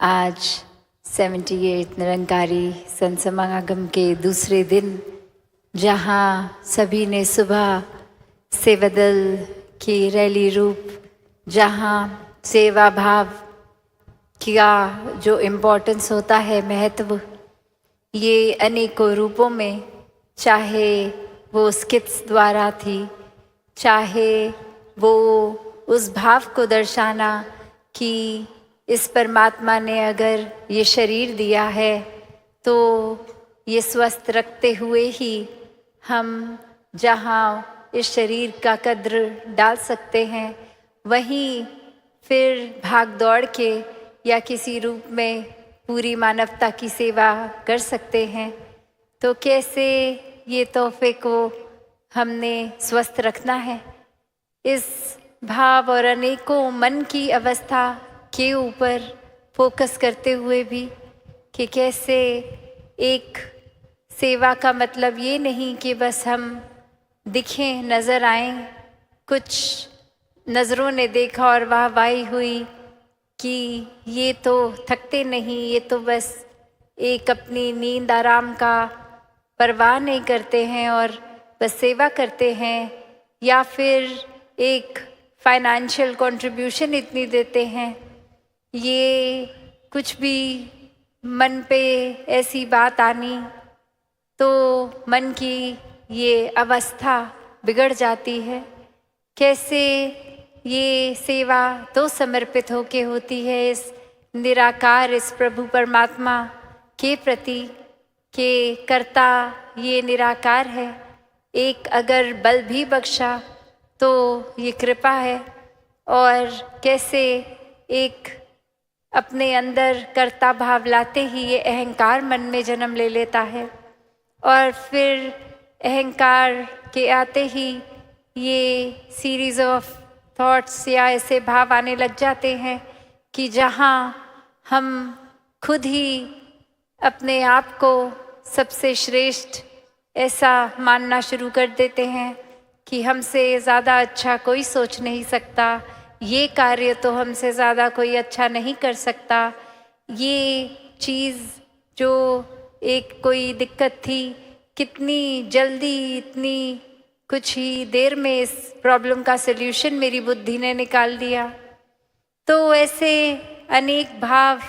आज 78 निरंकारी संत समागम के दूसरे दिन, जहाँ सभी ने सुबह सेवा दल की रैली रूप, जहाँ सेवा भाव का जो इम्पोर्टेंस होता है, महत्व, ये अनेकों रूपों में, चाहे वो स्किट्स द्वारा थी, चाहे वो उस भाव को दर्शाना कि इस परमात्मा ने अगर ये शरीर दिया है तो ये स्वस्थ रखते हुए ही हम जहाँ इस शरीर का कद्र डाल सकते हैं, वहीं फिर भाग दौड़ के या किसी रूप में पूरी मानवता की सेवा कर सकते हैं। तो कैसे ये तोहफे को हमने स्वस्थ रखना है, इस भाव और अनेकों मन की अवस्था के ऊपर फोकस करते हुए भी कि कैसे एक सेवा का मतलब ये नहीं कि बस हम दिखें, नज़र आएं, कुछ नज़रों ने देखा और वाहवाही हुई कि ये तो थकते नहीं, ये तो बस एक अपनी नींद आराम का परवाह नहीं करते हैं और बस सेवा करते हैं, या फिर एक फाइनेंशियल कंट्रीब्यूशन इतनी देते हैं। ये कुछ भी मन पे ऐसी बात आनी तो मन की ये अवस्था बिगड़ जाती है। कैसे ये सेवा तो समर्पित होके होती है इस निराकार, इस प्रभु परमात्मा के प्रति के कर्ता ये निराकार है। एक अगर बल भी बख्शा तो ये कृपा है, और कैसे एक अपने अंदर कर्ता भाव लाते ही ये अहंकार मन में जन्म ले लेता है, और फिर अहंकार के आते ही ये सीरीज ऑफ थॉट्स या ऐसे भाव आने लग जाते हैं कि जहाँ हम खुद ही अपने आप को सबसे श्रेष्ठ ऐसा मानना शुरू कर देते हैं कि हमसे ज़्यादा अच्छा कोई सोच नहीं सकता, ये कार्य तो हमसे ज़्यादा कोई अच्छा नहीं कर सकता। ये चीज़ जो एक कोई दिक्कत थी, कितनी जल्दी, इतनी कुछ ही देर में इस प्रॉब्लम का सल्यूशन मेरी बुद्धि ने निकाल दिया। तो ऐसे अनेक भाव,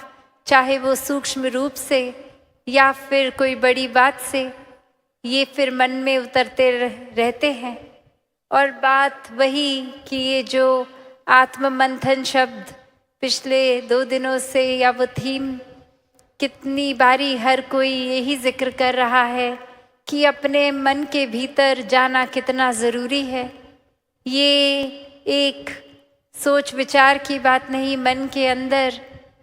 चाहे वो सूक्ष्म रूप से या फिर कोई बड़ी बात से, ये फिर मन में उतरते रहते हैं। और बात वही कि ये जो आत्म मंथन शब्द पिछले 2 दिनों से, या वो थीम, कितनी बारी हर कोई यही जिक्र कर रहा है कि अपने मन के भीतर जाना कितना ज़रूरी है। ये एक सोच विचार की बात नहीं, मन के अंदर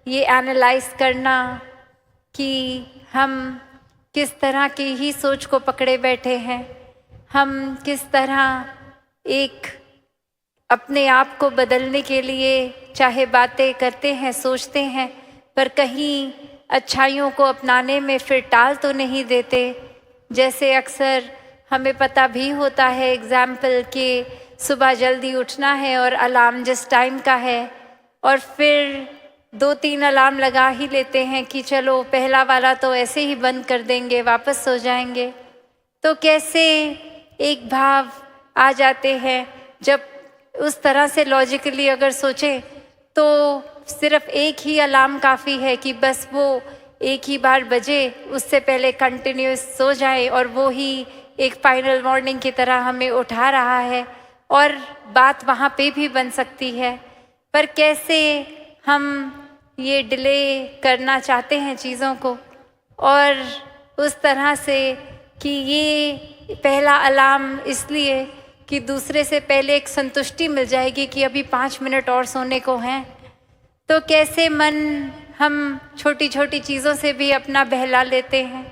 ये एनालाइज करना कि हम किस तरह की ही सोच को पकड़े बैठे हैं, हम किस तरह एक अपने आप को बदलने के लिए चाहे बातें करते हैं, सोचते हैं, पर कहीं अच्छाइयों को अपनाने में फिर टाल तो नहीं देते। जैसे अक्सर हमें पता भी होता है, एग्जाम्पल कि सुबह जल्दी उठना है और अलार्म जिस टाइम का है, और फिर 2-3 अलार्म लगा ही लेते हैं कि चलो पहला वाला तो ऐसे ही बंद कर देंगे, वापस सो जाएंगे। तो कैसे एक भाव आ जाते हैं, जब उस तरह से लॉजिकली अगर सोचें तो सिर्फ एक ही अलार्म काफ़ी है कि बस वो एक ही बार बजे, उससे पहले कंटिन्यूस सो जाए, और वो ही एक फाइनल वार्निंग की तरह हमें उठा रहा है, और बात वहाँ पे भी बन सकती है। पर कैसे हम ये डिले करना चाहते हैं चीज़ों को, और उस तरह से कि ये पहला अलार्म इसलिए कि दूसरे से पहले एक संतुष्टि मिल जाएगी कि अभी 5 मिनट और सोने को हैं। तो कैसे मन हम छोटी छोटी चीज़ों से भी अपना बहला लेते हैं,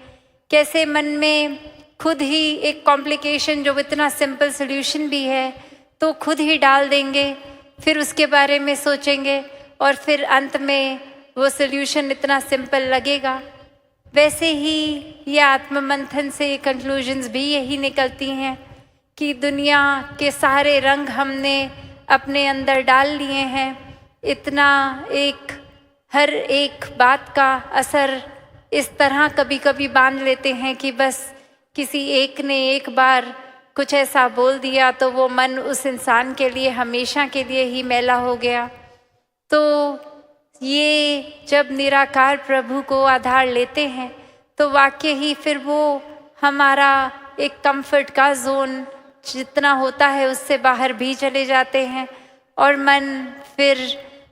कैसे मन में खुद ही एक कॉम्प्लिकेशन जो इतना सिंपल सल्यूशन भी है तो खुद ही डाल देंगे, फिर उसके बारे में सोचेंगे और फिर अंत में वो सल्यूशन इतना सिंपल लगेगा। वैसे ही ये आत्म मंथन से कंक्लूजन्स भी यही निकलती हैं कि दुनिया के सारे रंग हमने अपने अंदर डाल लिए हैं, इतना एक हर एक बात का असर इस तरह कभी कभी बांध लेते हैं कि बस किसी एक ने एक बार कुछ ऐसा बोल दिया तो वो मन उस इंसान के लिए हमेशा के लिए ही मैला हो गया। तो ये जब निराकार प्रभु को आधार लेते हैं तो वाकई ही फिर वो हमारा एक कंफर्ट का जोन जितना होता है उससे बाहर भी चले जाते हैं और मन फिर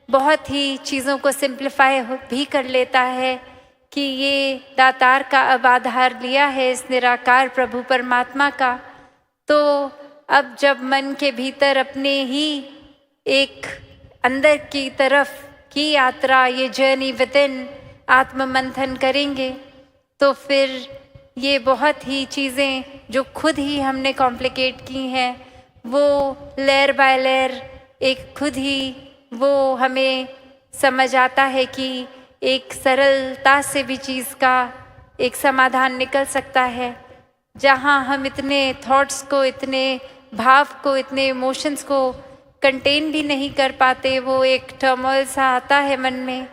बहुत ही चीज़ों को सिंप्लीफाई भी कर लेता है कि ये दातार का अब आधार लिया है इस निराकार प्रभु परमात्मा का। तो अब जब मन के भीतर अपने ही एक अंदर की तरफ की यात्रा, ये जर्नी विद इन आत्म मंथन करेंगे तो फिर ये बहुत ही चीज़ें जो खुद ही हमने कॉम्प्लिकेट की हैं वो लेयर बाय लेयर एक खुद ही वो हमें समझ आता है कि एक सरलता से भी चीज़ का एक समाधान निकल सकता है। जहाँ हम इतने थॉट्स को, इतने भाव को, इतने इमोशंस को कंटेन भी नहीं कर पाते, वो एक टर्मोइल सा आता है मन में,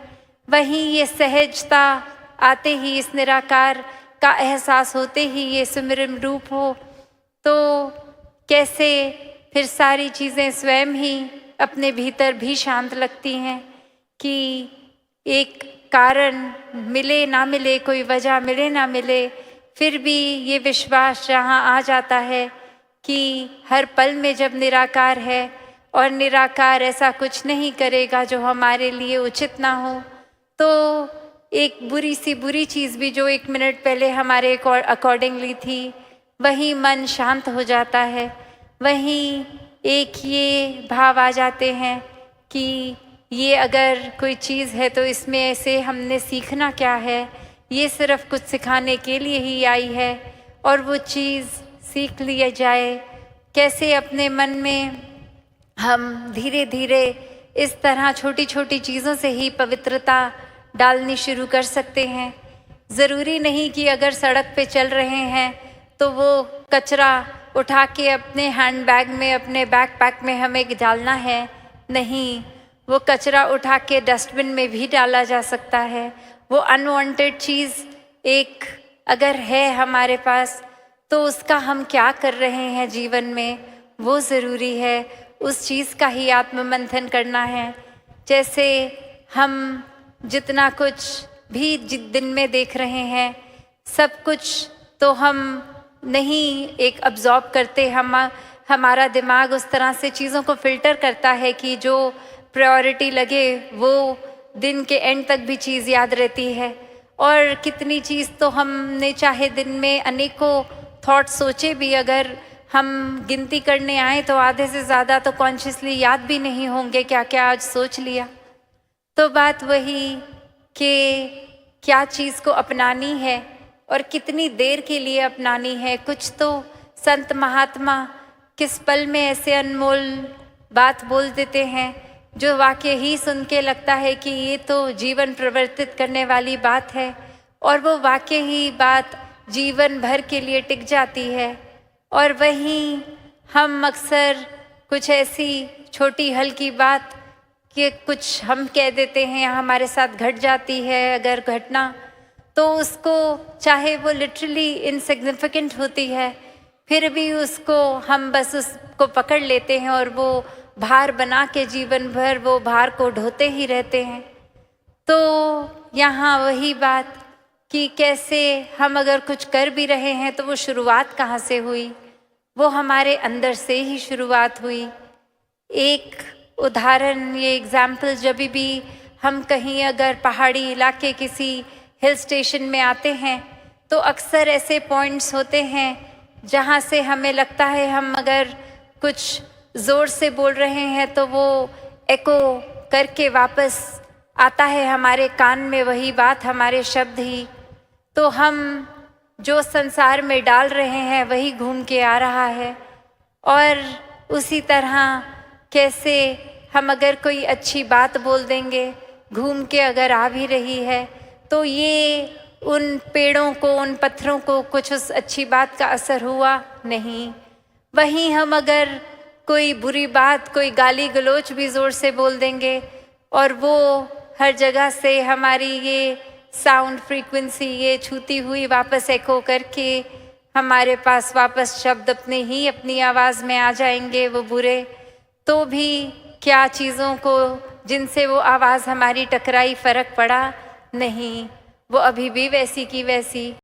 वहीं ये सहजता आते ही, इस निराकार का एहसास होते ही ये सुमिरन रूप हो तो कैसे फिर सारी चीज़ें स्वयं ही अपने भीतर भी शांत लगती हैं कि एक कारण मिले ना मिले, कोई वजह मिले ना मिले, फिर भी ये विश्वास जहाँ आ जाता है कि हर पल में जब निराकार है और निराकार ऐसा कुछ नहीं करेगा जो हमारे लिए उचित ना हो, तो एक बुरी सी बुरी चीज़ भी जो 1 मिनट पहले हमारे अकॉर्डिंगली थी वहीं मन शांत हो जाता है। वहीं एक ये भाव आ जाते हैं कि ये अगर कोई चीज़ है तो इसमें से हमने सीखना क्या है, ये सिर्फ कुछ सिखाने के लिए ही आई है और वो चीज़ सीख लिया जाए। कैसे अपने मन में हम धीरे धीरे इस तरह छोटी छोटी चीज़ों से ही पवित्रता डालनी शुरू कर सकते हैं। ज़रूरी नहीं कि अगर सड़क पे चल रहे हैं तो वो कचरा उठा के अपने हैंड बैग में, अपने बैकपैक में हमें डालना है, नहीं, वो कचरा उठा के डस्टबिन में भी डाला जा सकता है। वो अनवांटेड चीज़ एक अगर है हमारे पास तो उसका हम क्या कर रहे हैं जीवन में वो ज़रूरी है, उस चीज़ का ही आत्ममंथन करना है। जैसे हम जितना कुछ भी दिन में देख रहे हैं सब कुछ तो हम नहीं एक अब्जॉर्ब करते, हमारा दिमाग उस तरह से चीज़ों को फ़िल्टर करता है कि जो प्रायोरिटी लगे वो दिन के एंड तक भी चीज़ याद रहती है। और कितनी चीज़ तो हमने चाहे दिन में अनेकों थॉट सोचे भी, अगर हम गिनती करने आए तो आधे से ज़्यादा तो कॉन्शियसली याद भी नहीं होंगे क्या क्या आज सोच लिया। तो बात वही कि क्या चीज़ को अपनानी है और कितनी देर के लिए अपनानी है। कुछ तो संत महात्मा किस पल में ऐसे अनमोल बात बोल देते हैं जो वाकई ही सुन के लगता है कि ये तो जीवन परिवर्तित करने वाली बात है और वो वाकई ही बात जीवन भर के लिए टिक जाती है। और वहीं हम अक्सर कुछ ऐसी छोटी हल्की बात कि कुछ हम कह देते हैं या हमारे साथ घट जाती है अगर घटना, तो उसको चाहे वो लिटरली इनसिग्निफिकेंट होती है फिर भी उसको हम बस उसको पकड़ लेते हैं और वो भार बना के जीवन भर वो भार को ढोते ही रहते हैं। तो यहाँ वही बात कि कैसे हम अगर कुछ कर भी रहे हैं तो वो शुरुआत कहाँ से हुई, वो हमारे अंदर से ही शुरुआत हुई। एक उदाहरण, ये एग्जाम्पल, जब भी हम कहीं अगर पहाड़ी इलाके किसी हिल स्टेशन में आते हैं तो अक्सर ऐसे पॉइंट्स होते हैं जहाँ से हमें लगता है हम अगर कुछ ज़ोर से बोल रहे हैं तो वो एको करके वापस आता है हमारे कान में, वही बात, हमारे शब्द ही। तो हम जो संसार में डाल रहे हैं वही घूम के आ रहा है। और उसी तरह कैसे हम अगर कोई अच्छी बात बोल देंगे घूम के अगर आ भी रही है तो ये उन पेड़ों को, उन पत्थरों को कुछ उस अच्छी बात का असर हुआ नहीं। वहीं हम अगर कोई बुरी बात, कोई गाली गलौज भी ज़ोर से बोल देंगे और वो हर जगह से हमारी ये साउंड फ्रीक्वेंसी ये छूती हुई वापस एको करके हमारे पास वापस शब्द अपनी आवाज़ में आ जाएंगे। वो बुरे तो भी क्या चीज़ों को जिनसे वो आवाज़ हमारी टकराई फ़र्क पड़ा नहीं, वो अभी भी वैसी की वैसी